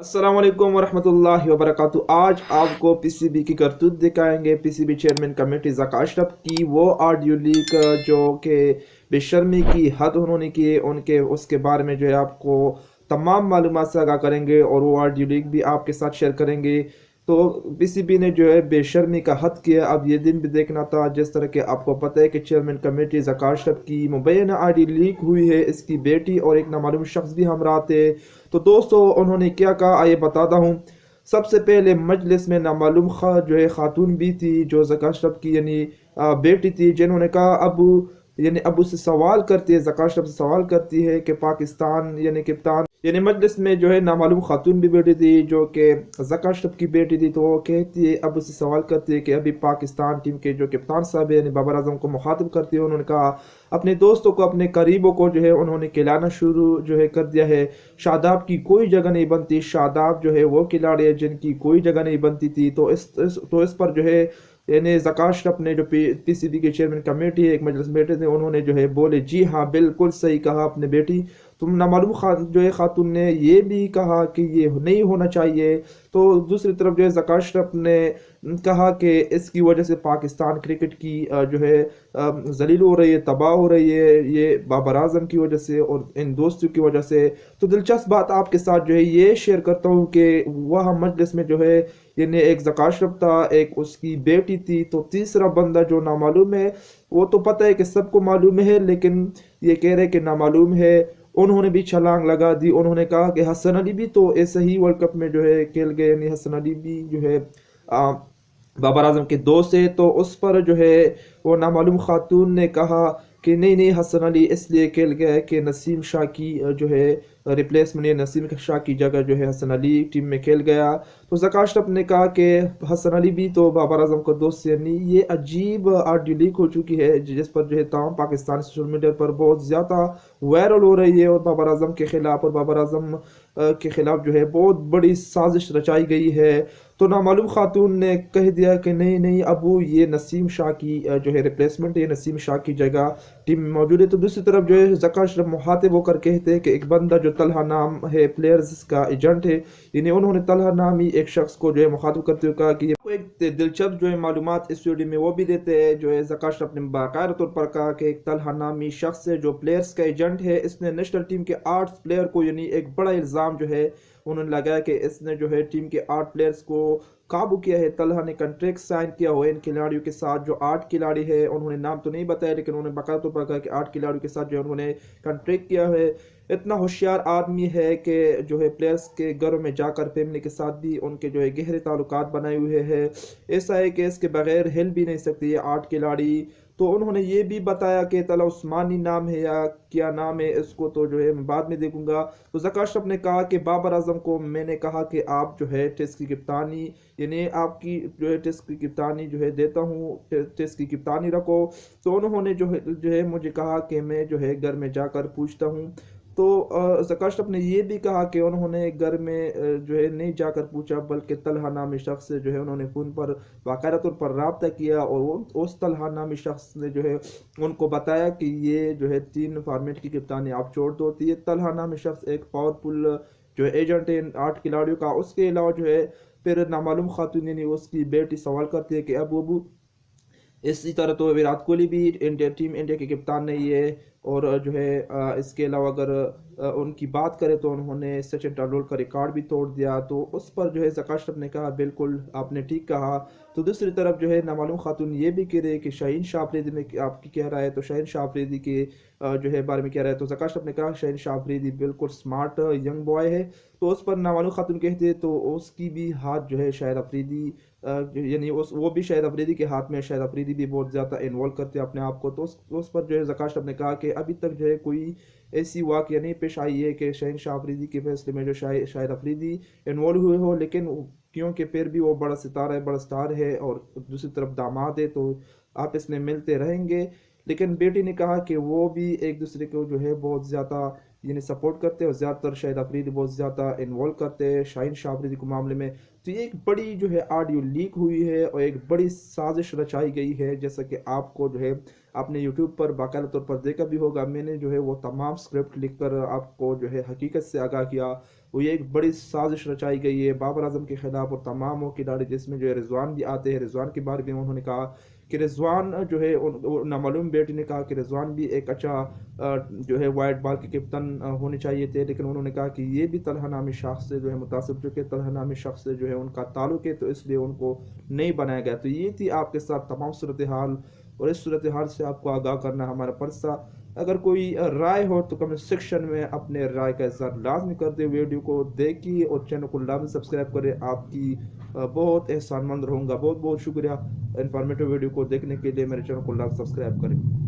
अस्सलाम वालेकुम वरहमतुल्लाहि वबरकातुहू। आज आपको पीसीबी की करतूत दिखाएंगे। PCB chairman committee Zaka Ashraf की वो ऑडियो लीक जो कि बेशर्मी की हद उन्होंने की, उनके उसके बारे में जो है आपको तमाम मालूमात से आगाह करेंगे और वो ऑडियो लीक भी आपके साथ शेयर करेंगे। तो पीसीबी ने जो है बेशर्मी का हद किया। अब ये दिन भी देखना था, जिस तरह के आपको पता है कि चेयरमैन कमेटी ज़का अशरफ की मुबैना ऑडियो लीक हुई है। इसकी बेटी और एक नामालूम शख्स भी हमरा थे। तो दोस्तों उन्होंने क्या कहा आइए बताता हूँ। सबसे पहले मजलिस में नामालूम जो है खातून भी थी, जो ज़का अशरफ की यानी बेटी थी, जिन्होंने कहा अबू यानी अबू से सवाल करती है, ज़का अशरफ से सवाल करती है कि पाकिस्तान यानी कप्तान यानी मजलिस में जो है नामालूम खातून भी बेटी थी जो कि ज़का अशरफ की बेटी थी। तो वो कहती है, अबू से सवाल करती है कि अभी पाकिस्तान टीम के जो कप्तान साहब है यानी बाबर आजम को मुखातिब करती है। उन्होंने कहा अपने दोस्तों को, अपने करीबों को जो है उन्होंने खिलाना शुरू जो है कर दिया है। शादाब की कोई जगह नहीं बनती। शादाब जो है वो खिलाड़ी है जिनकी कोई जगह नहीं बनती थी। तो इस पर जो है यानी ज़का अशरफ ने जो पीसीबी के चेयरमैन कमेटी है, एक मजलिस में बैठे थे, उन्होंने जो है बोले जी हाँ बिल्कुल सही कहा अपने बेटी। तुम नामालूम जो है खातून ने ये भी कहा कि ये नहीं होना चाहिए। तो दूसरी तरफ जो है ज़का अशरफ ने कहा कि इसकी वजह से पाकिस्तान क्रिकेट की जो है जलील हो रही है, तबाह हो रही है, ये बाबर आजम की वजह से और इन दोस्तों की वजह से। तो दिलचस्प बात आपके साथ जो है ये शेयर करता हूँ कि वह मजलिस में जो है यानी एक ज़का अशरफ था, एक उसकी बेटी थी, तो तीसरा बंदा जो नामालूम है, वो तो पता है कि सबको मालूम है, लेकिन ये कह रहे कि नामालूम है। उन्होंने भी छलांग लगा दी। उन्होंने कहा कि हसन अली भी तो ऐसे ही वर्ल्ड कप में जो है खेल गए, यानी हसन अली भी जो है आ, बाबर आजम के दोस्त है। तो उस पर जो है वो नामालूम खातून ने कहा कि नहीं नहीं, हसन अली इसलिए खेल गया है कि नसीम शाह की जो है रिप्लेसमेंट या नसीम शाह की जगह जो है हसन अली टीम में खेल गया। तो ज़का अशरफ ने कहा कि हसन अली भी तो बाबर आजम का दोस्त है। नहीं, ये अजीब ऑडियो लीक हो चुकी है जिस पर जो है तमाम पाकिस्तानी सोशल मीडिया पर बहुत ज़्यादा वायरल हो रही है और बाबर आजम के खिलाफ और बाबर आजम के खिलाफ जो है बहुत बड़ी साजिश रचाई गई है। तो नामालूम खातून ने कह दिया कि नहीं नहीं अबू, ये नसीम शाह की जो है रिप्लेसमेंट है, नसीम शाह की जगह टीम में मौजूद है। तो दूसरी तरफ जो है ज़का अशरफ मुखातिब होकर कहते हैं कि एक बंदा जो तलहा नाम है, प्लेयर्स का एजेंट है, यानी उन्होंने तलहा नामी एक शख्स को जो है मुखातिब करते हुए कहा कि ये एक दिलचस्प जो है मालूमात इस वीडियो में वो भी देते हैं। जो है ज़का अशरफ ने बाकायदा तौर पर कहा कि एक तलहा नामी शख्स है जो प्लेयर्स का एजेंट है, इसने नेशनल टीम के 8 प्लेयर को, यानी एक बड़ा इल्ज़ाम जो है उन्होंने लगाया कि इसने जो है टीम के 8 प्लेयर्स को काबू किया है। तलहा ने कॉन्ट्रैक्ट साइन किया हुआ है इन खिलाड़ियों के साथ। जो 8 खिलाड़ी है, उन्होंने नाम तो नहीं बताया, लेकिन उन्होंने बाकायदा तौर पर कहा कि 8 खिलाड़ियों के साथ जो है उन्होंने कॉन्ट्रैक्ट किया है। इतना होशियार आदमी है कि जो है प्लेयर्स के घरों में जाकर फैमिली के साथ भी उनके जो है गहरे ताल्लुकात बनाए हुए हैं। ऐसा है कि इसके बगैर हिल भी नहीं सकती ये 8 खिलाड़ी। तो उन्होंने ये भी बताया कि तला उस्मानी नाम है या क्या नाम है, इसको तो जो है मैं बाद में देखूंगा। तो ज़का अशरफ ने कहा कि बाबर आजम को मैंने कहा कि आप जो है टेस्ट की कप्तानी, यानी आपकी जो है टेस्ट की कप्तानी जो है देता हूँ, टेस्ट की कप्तानी रखो। तो उन्होंने जो है मुझे कहा कि मैं जो है घर में जाकर पूछता हूँ। तो ज़का अशरफ ने ये भी कहा कि उन्होंने घर में जो है नहीं जाकर पूछा, बल्कि तलहा नामी शख्स से जो है उन्होंने फ़ोन पर बाकायदा तौर पर रब्ता किया और उस तलहा नामी शख्स ने जो है उनको बताया कि ये जो है 3 फॉर्मेट की कप्तानी आप छोड़ दो। तो ये तलहा नामी शख्स एक पावरफुल जो है एजेंट है इन 8 खिलाड़ियों का। उसके अलावा जो है फिर नामालूम खातून यानी उसकी बेटी सवाल करती है कि अबू इसी तरह तो विराट कोहली भी टीम इंडिया के कप्तान नहीं है। और जो है इसके अलावा अगर उनकी बात करें तो उन्होंने सचिन तेंदुलकर का रिकॉर्ड भी तोड़ दिया। तो उस पर जो है ज़का अशरफ ने कहा बिल्कुल आपने ठीक कहा। तो दूसरी तरफ जो है नामालूम खातून ये भी कह रहे हैं कि शाहीन शाह अफरीदी में आपकी कह रहा है, तो शाहीन शाह अफरीदी के जो है बारे में कह रहा है। तो ज़का अशरफ ने कहा शाहीन शाह अफरीदी बिल्कुल स्मार्ट यंग बॉय है। तो उस पर नामालूम खातून कहते हैं तो उसकी भी हाथ जो है शाहिद अफरीदी यानी वो भी शाहिद अफरीदी के हाथ में, शाहिद अफरीदी भी बहुत ज़्यादा इन्वॉल्व करते हैं अपने आप को। तो उस पर जो है ज़का अशरफ ने कहा कि अभी तक जो है कोई ऐसी वाक़या नहीं पेश आई है कि शाहीन शाह अफरीदी के फैसले में जो शाहिद अफरीदी इन्वॉल्व हुए हो, लेकिन क्योंकि फिर भी वो बड़ा सितारा है, बड़ा स्टार है और दूसरी तरफ दामाद है, तो आपस में मिलते रहेंगे। लेकिन बेटी ने कहा कि वो भी एक दूसरे को जो है बहुत ज़्यादा यानी सपोर्ट करते हैं और ज़्यादातर शाहिद अफरीदी बहुत ज़्यादा इन्वॉल्व करते हैं शाहीन शाह अफरीदी के मामले में। तो ये एक बड़ी जो है ऑडियो लीक हुई है और एक बड़ी साजिश रचाई गई है, जैसा कि आपको जो है आपने यूट्यूब पर बाकायदा तौर पर देखा भी होगा। मैंने जो है वो तमाम स्क्रिप्ट लिख कर आपको जो है हकीकत से आगाह किया। وہ یہ ایک بڑی سازش رچائی گئی ہے بابر اعظم کے خلاف اور تمام وہ کھلاڑی، جس میں جو ہے رضوان بھی آتے ہیں۔ رضوان کے بارے میں انہوں نے کہا کہ رضوان جو ہے نامعلوم بیٹی نے کہا کہ رضوان بھی ایک اچھا جو ہے وائٹ بال کے کپتان ہونے چاہیے تھے، لیکن انہوں نے کہا کہ یہ بھی طلحہ نامی شخص سے جو ہے متاثر، چونکہ طلحہ نامی شخص سے جو ہے ان کا تعلق ہے، تو اس لیے ان کو نہیں بنایا گیا۔ تو یہ تھی آپ کے ساتھ تمام صورتحال، اور اس صورتحال سے آپ کو آگاہ کرنا ہمارا فرض تھا۔ اگر کوئی رائے ہو تو کمنٹ سیکشن میں اپنے رائے کا اظہار لازمی کر دیں، ویڈیو کو دیکھیے اور چینل کو لازمی سبسکرائب کریں۔ آپ کی بہت احسان مند رہوں گا۔ بہت بہت شکریہ۔ انفارمیٹو ویڈیو کو دیکھنے کے لیے میرے چینل کو لازمی سبسکرائب کریں۔